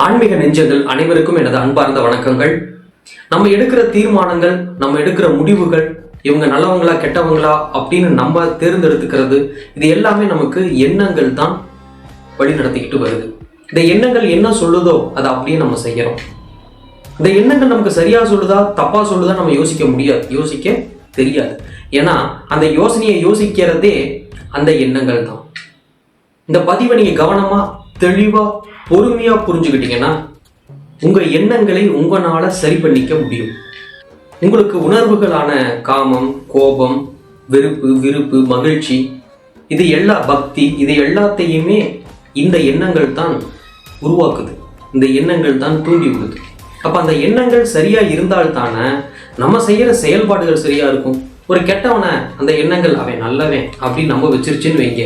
ஆன்மீக நெஞ்சங்கள் அனைவருக்கும் எனது அன்பார்ந்த வணக்கங்கள். நம்ம எடுக்கிற தீர்மானங்கள், நம்ம எடுக்கிற முடிவுகள், இவங்க நல்லவங்களா கெட்டவங்களா அப்படின்னு நம்ம தேர்ந்தெடுத்துக்கிறது, இது எல்லாமே நமக்கு எண்ணங்கள் தான் வழி நடத்திக்கிட்டு வருது. இந்த எண்ணங்கள் என்ன சொல்லுதோ அதை அப்படியே நம்ம செய்யறோம். இந்த எண்ணங்கள் நமக்கு சரியா சொல்லுதா தப்பா சொல்லுதா நம்ம யோசிக்க முடியாது, யோசிக்க தெரியாது. ஏன்னா அந்த யோசனையை யோசிக்கிறதே அந்த எண்ணங்கள் தான். இந்த பதிவை நீங்க கவனமா தெளிவா பொறுமையா புரிஞ்சுக்கிட்டீங்கன்னா உங்க எண்ணங்களை உங்களால சரி பண்ணிக்க முடியும். உங்களுக்கு உணர்வுகளான காமம், கோபம், வெறுப்பு, விருப்பு, மகிழ்ச்சி, இது எல்லா பக்தி, இது எல்லாத்தையுமே இந்த எண்ணங்கள் தான் உருவாக்குது. இந்த எண்ணங்கள் தான் தூண்டி விடுது. அப்ப அந்த எண்ணங்கள் சரியா இருந்தால் தானே நம்ம செய்யற செயல்பாடுகள் சரியா இருக்கும். ஒரு கெட்டவனை அந்த எண்ணங்கள் அவன் நல்லவன் அப்படின்னு நம்ம வச்சிருச்சுன்னு வைங்க,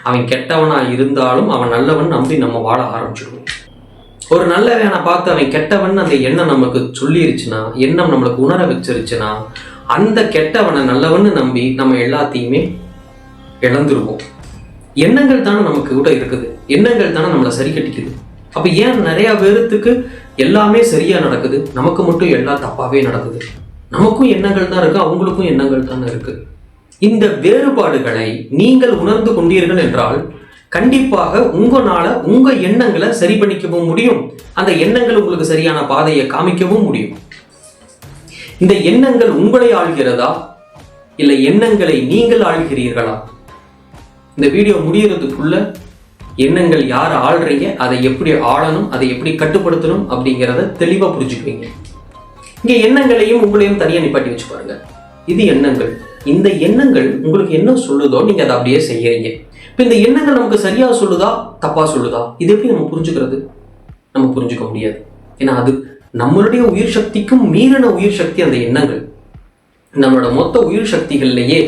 அவன் கெட்டவனா இருந்தாலும் அவன் நல்லவன் நம்பி நம்ம வாழ ஆரம்பிச்சிடுவோம். ஒரு நல்லவனை பார்த்து அவன் கெட்டவன் அந்த எண்ணம் நமக்கு சொல்லிருச்சுன்னா, எண்ணம் நம்மளுக்கு உணர வச்சிருச்சுன்னா, அந்த கெட்டவனை நல்லவன்னு நம்பி நம்ம எல்லாத்தையுமே இழந்துருவோம். எண்ணங்கள் தானே நமக்கு கூட இருக்குது, எண்ணங்கள் தானே நம்மளை சரி கட்டிக்குது. அப்ப ஏன் நிறைய பேருக்கு எல்லாமே சரியா நடக்குது, நமக்கு மட்டும் எல்லாம் தப்பாவே நடக்குது? நமக்கும் எண்ணங்கள் தான் இருக்கு, அவங்களுக்கும் எண்ணங்கள் தானே இருக்கு. இந்த வேறுபாடுகளை நீங்கள் உணர்ந்து கொண்டீர்கள் என்றால் கண்டிப்பாக உங்களால உங்க எண்ணங்களை சரி பண்ணிக்கவும் முடியும். அந்த எண்ணங்கள் உங்களுக்கு சரியான பாதையை காமிக்கவும் முடியும். இந்த எண்ணங்கள் உங்களை ஆள்கிறதா இல்லை எண்ணங்களை நீங்கள் ஆள்கிறீர்களா? இந்த வீடியோ முடியறதுக்குள்ள எண்ணங்கள் யார் ஆள்றீங்க, அதை எப்படி ஆளணும், அதை எப்படி கட்டுப்படுத்தணும் அப்படிங்கிறத தெளிவா புரிஞ்சுக்குவீங்க. இங்க எண்ணங்களையும் உங்களையும் தனியா நிப்பாட்டி வச்சு பாருங்க. இது எண்ணங்கள். இந்த எண்ணங்கள் உங்களுக்கு என்ன சொல்லுதோ நீங்க அதை அப்படியே செய்யறீங்க. இப்ப இந்த எண்ணங்கள் நமக்கு சரியா சொல்லுதா தப்பா சொல்லுதா, இது எப்படி நம்ம புரிஞ்சுக்கிறது? நம்ம புரிஞ்சுக்க முடியாது. ஏன்னா அது நம்மளுடைய உயிர் சக்திக்கும் மீறின உயிர் சக்தி அந்த எண்ணங்கள். நம்மளோட மொத்த உயிர் சக்திகள்லயே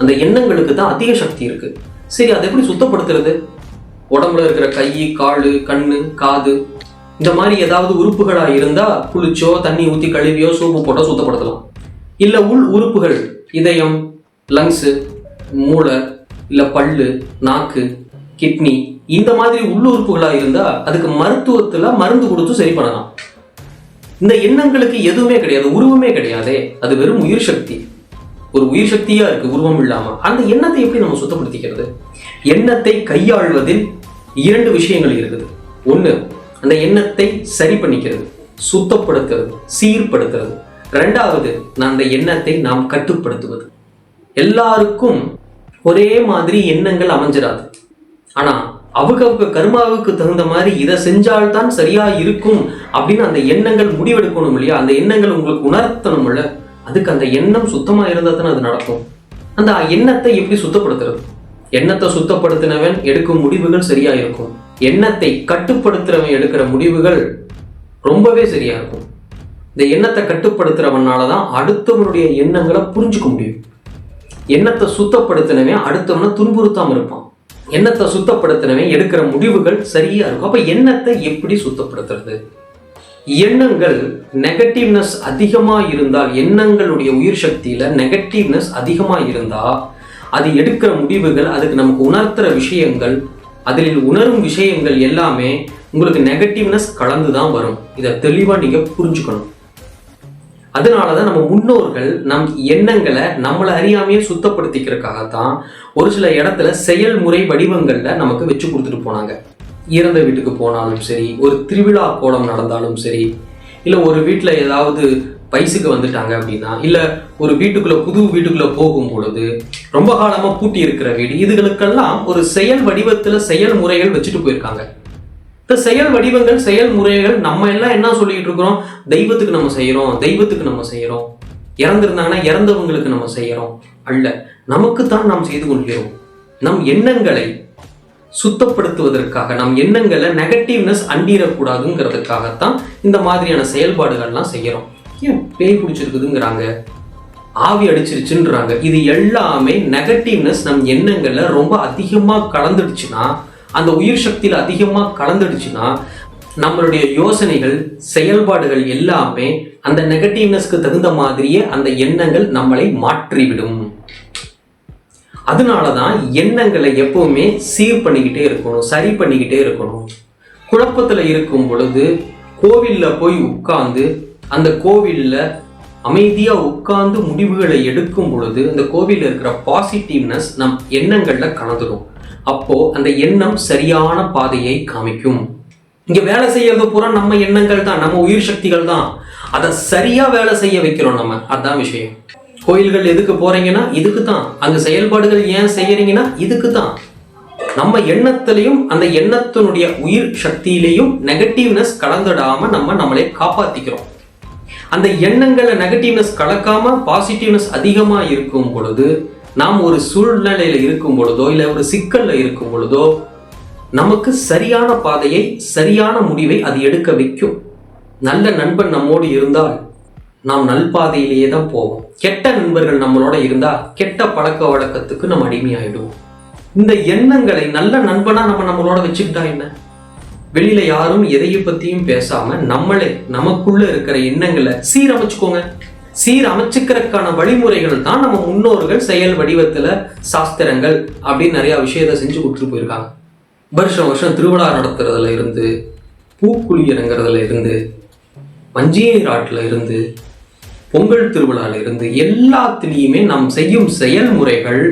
அந்த எண்ணங்களுக்கு தான் அதிக சக்தி இருக்கு. சரி, அதை எப்படி சுத்தப்படுத்துறது? உடம்புல இருக்கிற கை, காலு, கண்ணு, காது, இந்த மாதிரி ஏதாவது உறுப்புகளா இருந்தா குளிச்சோ தண்ணி ஊத்தி கழுவியோ சோப்பு போட்டோ சுத்தப்படுத்தலாம். இல்ல உள் உறுப்புகள், இதயம், லங்ஸு, மூளை, இல்ல பல்லு, நாக்கு, கிட்னி, இந்த மாதிரி உள்ளுறுப்புகளா இருந்தா அதுக்கு மருத்துவத்துல மருந்து கொடுத்து சரி பண்ணலாம். இந்த எண்ணங்களுக்கு எதுவுமே கிடையாது, உருவமே கிடையாதே. அது வெறும் உயிர் சக்தி. ஒரு உயிர் சக்தியா இருக்கு, உருவம் இல்லாம. அந்த எண்ணத்தை எப்படி நம்ம சுத்தப்படுத்திக்கிறது? எண்ணத்தை கையாள்வதில் 2 விஷயங்கள் இருக்குது. ஒண்ணு, அந்த எண்ணத்தை சரி பண்ணிக்கிறது, சுத்தப்படுத்துறது, சீர்படுத்துறது. 2வது, அந்த எண்ணத்தை நாம் கட்டுப்படுத்துவது. எல்லாருக்கும் ஒரே மாதிரி எண்ணங்கள் அமைஞ்சிடாது. ஆனா அவங்க கர்மாவுக்கு தகுந்த மாதிரி இதை செஞ்சால்தான் சரியா இருக்கும் அப்படின்னு அந்த எண்ணங்கள் முடிவெடுக்கணும் இல்லையா? அந்த எண்ணங்கள் உங்களுக்கு உணர்த்தணும் இல்ல? அதுக்கு அந்த எண்ணம் சுத்தமா இருந்தா தானே அது நடக்கும். அந்த எண்ணத்தை எப்படி சுத்தப்படுத்துறது? எண்ணத்தை சுத்தப்படுத்தினவன் எடுக்கும் முடிவுகள் சரியா இருக்கும். எண்ணத்தை கட்டுப்படுத்துறவன் எடுக்கிற முடிவுகள் ரொம்பவே சரியா இருக்கும். இந்த எண்ணத்தை கட்டுப்படுத்துறவனாலதான் அடுத்தவனுடைய எண்ணங்களை புரிஞ்சுக்க முடியும். எண்ணத்தை சுத்தப்படுத்தினவன் அடுத்தவனை துன்புறுத்தாம இருப்பான். எண்ணத்தை சுத்தப்படுத்தினவன் எடுக்கிற முடிவுகள் சரியா இருக்கும். அப்ப எண்ணத்தை எப்படி சுத்தப்படுத்துறது? எண்ணங்கள் நெகட்டிவ்னஸ் அதிகமா இருந்தால், எண்ணங்களுடைய உயிர் சக்தியில நெகட்டிவ்னஸ் அதிகமா இருந்தா அது எடுக்கிற முடிவுகள், அதுக்கு நமக்கு உணர்த்துற விஷயங்கள், அதில் உணரும் விஷயங்கள் எல்லாமே உங்களுக்கு நெகட்டிவ்னஸ் கலந்துதான் வரும். இதை தெளிவா நீங்க புரிஞ்சுக்கணும். அதனாலதான் நம்ம முன்னோர்கள் நம் எண்ணங்களை நம்மளை அறியாமையே சுத்தப்படுத்திக்கிறதுக்காகத்தான் ஒரு சில இடத்துல செயல்முறை வடிவங்கள்ல நமக்கு வச்சு கொடுத்துட்டு போனாங்க. இறந்த வீட்டுக்கு போனாலும் சரி, ஒரு திருவிழா கோலம் நடந்தாலும் சரி, இல்ல ஒரு வீட்டுல ஏதாவது வயசுக்கு வந்துட்டாங்க அப்படின்னா, இல்ல ஒரு வீட்டுக்குள்ள புது வீட்டுக்குள்ள போகும் பொழுது, ரொம்ப காலமா பூட்டி இருக்கிற வீடு, இதுகளுக்கெல்லாம் ஒரு செயல் வடிவத்துல செயல்முறைகள் வச்சுட்டு போயிருக்காங்க. இந்த செயல் வடிவங்கள், செயல்முறைகள் நம்ம எல்லாம் என்ன சொல்லிட்டு இருக்கிறோம்? தெய்வத்துக்கு நம்ம செய்யறோம், தெய்வத்துக்கு நம்ம செய்யறோம். இறந்திருந்தாங்கன்னா இறந்தவங்களுக்கு நம்ம செய்யறோம் அல்ல, நமக்குத்தான் நாம் செய்து கொள்கிறோம். நம் எண்ணங்களை சுத்தப்படுத்துவதற்காக, நம் எண்ணங்களை நெகட்டிவ்னஸ் அண்டிடக்கூடாதுங்கிறதுக்காகத்தான் இந்த மாதிரியான செயல்பாடுகள்லாம் செய்யறோம். ஏன் பேய் பிடிச்சிருக்குதுங்கிறாங்க, ஆவி அடிச்சிருச்சுன்றாங்க. இது எல்லாமே நெகட்டிவ்னஸ் நம் எண்ணங்கள்ல ரொம்ப அதிகமா கலந்துடுச்சுன்னா, அந்த உயிர் சக்தியில அதிகமா கலந்துடுச்சுன்னா நம்மளுடைய யோசனைகள், செயல்பாடுகள் எல்லாமே அந்த நெகட்டிவ்னஸ்க்கு தகுந்த மாதிரியே அந்த எண்ணங்கள் நம்மளை மாற்றிவிடும். அதனாலதான் எண்ணங்களை எப்பவுமே சீர் பண்ணிக்கிட்டே இருக்கணும், சரி பண்ணிக்கிட்டே இருக்கணும். குழப்பத்துல இருக்கும் பொழுது கோவில்ல போய் உட்கார்ந்து அந்த கோவில்ல அமைதியா உட்கார்ந்து முடிவுகளை எடுக்கும் பொழுது அந்த கோவில்ல இருக்கிற பாசிட்டிவ்னஸ் நம் எண்ணங்கள்ல கலந்துடும். அப்போ அந்த எண்ணம் சரியான பாதையை காமிக்கும். இங்க வேலை செய்யறது பூரா நம்ம எண்ணங்கள் தான், நம்ம உயிர் சக்திகள் தான். அதை சரியா வேலை செய்ய வைக்கிறோம் நம்ம. அதான் விஷயம். கோயில்கள் எதுக்கு போறீங்கன்னா இதுக்கு தான். அங்க செயல்பாடுகள் ஏன் செய்யறீங்கன்னா இதுக்கு தான். நம்ம எண்ணத்திலையும் அந்த எண்ணத்தினுடைய உயிர் சக்தியிலையும் நெகட்டிவ்னஸ் கலந்துடாம நம்மளே காப்பாத்திக்கிறோம். அந்த எண்ணங்களை நெகட்டிவ்னஸ் கலக்காம பாசிட்டிவ்னஸ் அதிகமா இருக்கும் பொழுது, நாம் ஒரு சூழ்நிலையில இருக்கும் பொழுதோ இல்ல ஒரு சிக்கல்ல இருக்கும் பொழுதோ நமக்கு சரியான பாதையை சரியான முடிவை அது எடுக்க வைக்கும். நல்ல நண்பன் நம்மோடு இருந்தால் நாம் நல்பாதையிலேயே தான் போவோம். கெட்ட நண்பர்கள் நம்மளோட இருந்தா கெட்ட பழக்க வழக்கத்துக்கு நம்ம அடிமையாயிடுவோம். இந்த எண்ணங்களை நல்ல நண்பனா நம்மளோட வச்சுக்கிட்டா என்ன? வெளியில யாரும் எதையை பத்தியும் பேசாம நம்மளே நமக்குள்ள இருக்கிற எண்ணங்களை சீரமைச்சுக்கோங்க. சீரமைச்சுக்கிறதுக்கான வழிமுறைகள் தான் நம்ம முன்னோர்கள் செயல் வடிவத்துல சாஸ்திரங்கள் அப்படின்னு நிறைய விஷயத்த செஞ்சு கொடுத்துட்டு போயிருக்காங்க. வருஷம் திருவிழா நடத்துறதுல இருந்து, பூக்குழியறங்கிறதுல இருந்து, வஞ்சியராட்டுல இருந்து, பொங்கல் திருவிழால இருந்து எல்லாத்திலையுமே நாம் செய்யும் செயல்முறைகள்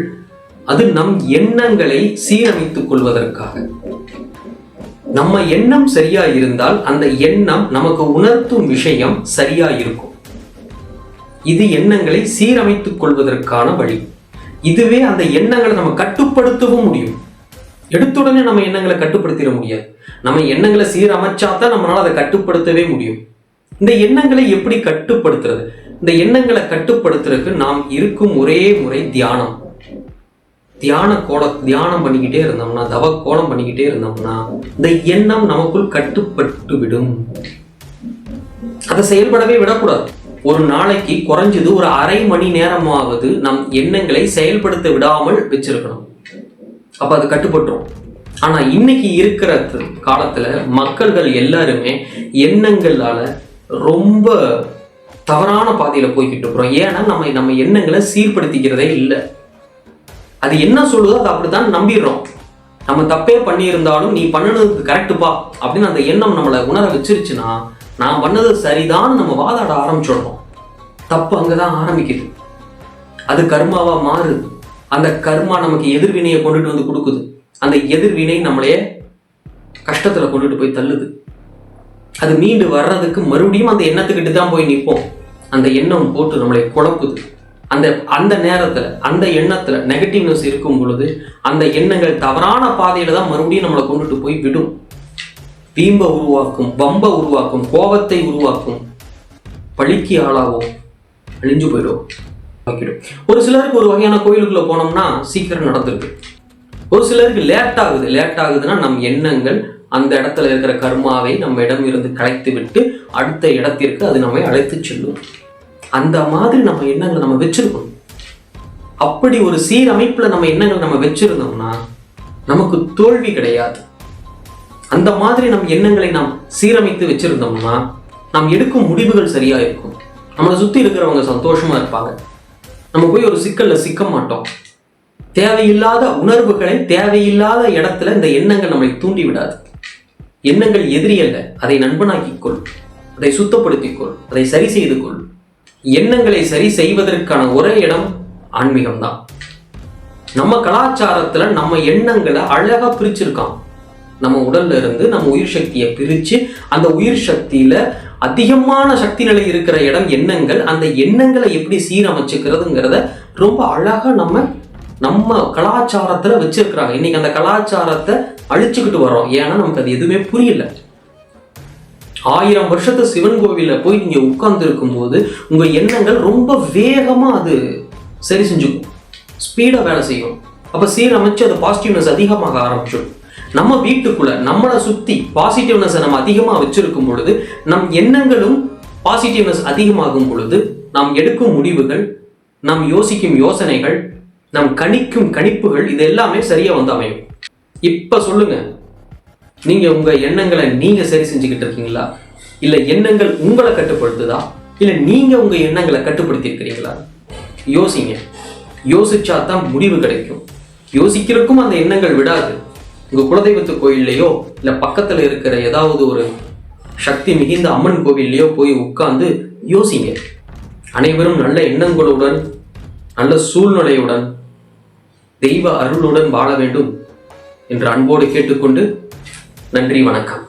அது நம் எண்ணங்களை சீரமைத்துக் கொள்வதற்காக. நம்ம எண்ணம் சரியா இருந்தால் அந்த எண்ணம் நமக்கு உணர்த்தும் விஷயம் சரியா இருக்கும். இது எண்ணங்களை சீரமைத்துக் கொள்வதற்கான வழி. இதுவே அந்த எண்ணங்களை நம்ம கட்டுப்படுத்தவும் முடியும். எடுத்துடனே நம்ம எண்ணங்களை கட்டுப்படுத்திட முடியாது. நம்ம எண்ணங்களை சீரமைச்சாதான் நம்மளால அதை கட்டுப்படுத்தவே முடியும். இந்த எண்ணங்களை எப்படி கட்டுப்படுத்துறது? இந்த எண்ணங்களை கட்டுப்படுத்துறதுக்கு நாம் இருக்கும் ஒரே முறை தியானம். தியானம் பண்ணிக்கிட்டே இருந்தோம்னா, தவ கோலம் பண்ணிக்கிட்டே இருந்தோம்னா இந்த எண்ணம் நமக்குள் கட்டுப்பட்டு விடும். அதை செயல்படவே விடக்கூடாது. ஒரு நாளைக்கு குறைஞ்சது ஒரு அரை மணி நேரமாவது நம் எண்ணங்களை செயல்படுத்த விடாமல் வச்சிருக்கணும். அப்ப அது கட்டுப்பட்டுரும். ஆனா இன்னைக்கு இருக்கிற காலத்துல மக்கள்கள் எல்லாருமே எண்ணங்களால ரொம்ப தவறான பாதையில போய்கிட்டு இருக்கிறோம். ஏன்னா நம்ம எண்ணங்களை சீர்படுத்திக்கிறதே இல்லை. அது என்ன சொல்லுதோ அது அப்படித்தான் நம்பிடுறோம். நம்ம தப்பே பண்ணியிருந்தாலும் நீ பண்ணனதுக்கு கரெக்டுப்பா அப்படின்னு அந்த எண்ணம் நம்மளை உணர வச்சிருச்சுன்னா, நான் பண்ணது சரிதான் நம்ம வாதாட ஆரம்பிச்சிடுறோம். தப்பு அங்கதான் ஆரம்பிக்குது. அது கர்மாவா மாறுது. அந்த கர்மா நமக்கு எதிர்வினையை கொண்டுட்டு வந்து கொடுக்குது. அந்த எதிர்வினை நம்மளையே கஷ்டத்துல கொண்டுட்டு போய் தள்ளுது. அது மீண்டு வர்றதுக்கு மறுபடியும் அந்த எண்ணத்துக்கிட்டு தான் போய் நிற்போம். அந்த எண்ணம் போட்டு நம்மளை குழப்புது. அந்த நேரத்துல அந்த எண்ணத்துல நெகட்டிவ்னஸ் இருக்கும் பொழுது அந்த எண்ணங்கள் தவறான பாதையில தான் மறுபடியும் நம்மளை கொண்டுட்டு போய் விடும். வீம்ப உருவாக்கும், வம்ப உருவாக்கும், கோபத்தை உருவாக்கும், பழிக்கு ஆளாகும், அழிஞ்சு போயிடும். ஒரு சிலருக்கு ஒரு வகையான கோயிலுக்குள்ள போனோம்னா சீக்கிரம் நடந்திருக்கு. ஒரு சிலருக்கு லேட் ஆகுதுன்னா நம் எண்ணங்கள் அந்த இடத்துல இருக்கிற கர்மாவை நம்ம இடம் இருந்து கலைத்து விட்டு அடுத்த இடத்திற்கு அது நம்மை அழைத்து செல்லும். அந்த மாதிரி நம்ம எண்ணங்களை நம்ம வச்சிருக்கணும். அப்படி ஒரு சீரமைப்புல நம்ம எண்ணங்கள் நம்ம வச்சிருந்தோம்னா நமக்கு தோல்வி கிடையாது. அந்த மாதிரி நம் எண்ணங்களை நாம் சீரமைத்து வச்சிருந்தோம்னா நாம் எடுக்கும் முடிவுகள் சரியா இருக்கும். நம்மளை சுத்தி இருக்கிறவங்க சந்தோஷமா இருப்பாங்க. நம்ம போய் ஒரு சிக்கல்ல சிக்க மாட்டோம். தேவையில்லாத உணர்வுகளை தேவையில்லாத இடத்துல இந்த எண்ணங்கள் நம்மளை தூண்டி விடாது. எண்ணங்கள் எதிரி அல்ல, அதை நண்பனாக்கிக்கொள், அதை சுத்தப்படுத்திக்கொள், அதை சரி செய்து கொள். எண்ணங்களை சரி செய்வதற்கான ஒரே இடம் ஆன்மீகம் தான். நம்ம கலாச்சாரத்துல நம்ம எண்ணங்களை அழகா பிரிச்சிருக்கான். நம்ம உடல்ல இருந்து நம்ம உயிர் சக்தியை பிரிச்சு அந்த உயிர் சக்தியில அதிகமான சக்தி நிலை இருக்கிற இடம் எண்ணங்கள். அந்த எண்ணங்களை எப்படி சீரமைச்சுக்கிறதுங்கிறத ரொம்ப அழகா நம்ம கலாச்சாரத்துல வச்சிருக்கிறாங்க. இன்னைக்கு அந்த கலாச்சாரத்தை அழிச்சுக்கிட்டு வரோம். ஏன்னா நமக்கு அது எதுவுமே புரியல. 1000 வருஷத்து சிவன் கோவில போய் நீங்க உட்கார்ந்து இருக்கும் போது உங்க எண்ணங்கள் ரொம்ப வேகமா அது சரி செஞ்சுக்கும், ஸ்பீடா வேலை செய்யும். அப்ப சீரமைச்சு அது பாசிட்டிவ்னஸ் அதிகமாக ஆரம்பிச்சிடும். நம்ம வீட்டுக்குள்ள நம்மளை சுத்தி பாசிட்டிவ்னஸ் நம்ம அதிகமா வச்சிருக்கும் பொழுது நம் எண்ணங்களும் பாசிட்டிவ்னஸ் அதிகமாகும் பொழுது நாம் எடுக்கும் முடிவுகள், நாம் யோசிக்கும் யோசனைகள், நாம் கணிக்கும் கணிப்புகள் இது எல்லாமே சரியா வந்து அமையும். இப்ப சொல்லுங்க, நீங்க உங்க எண்ணங்களை நீங்க சரி செஞ்சுக்கிட்டு இருக்கீங்களா? இல்ல எண்ணங்கள் உங்களை கட்டுப்படுத்துதா? இல்ல நீங்க உங்க எண்ணங்களை கட்டுப்படுத்தி இருக்கிறீங்களா? யோசிங்க. யோசிச்சாதான் முடிவு கிடைக்கும். யோசிக்கிறதுக்கும் அந்த எண்ணங்கள் விடாது. உங்க குலதெய்வத்து கோயில்லையோ இல்லை பக்கத்துல இருக்கிற ஏதாவது ஒரு சக்தி மிகுந்த அம்மன் கோவில்லையோ போய் உட்கார்ந்து யோசிங்க. அனைவரும் நல்ல எண்ணங்களுடன், நல்ல சூழ்நிலையுடன், தெய்வ அருளுடன் வாழ வேண்டும் என்று அன்போடு கேட்டுக்கொண்டு நன்றி, வணக்கம்.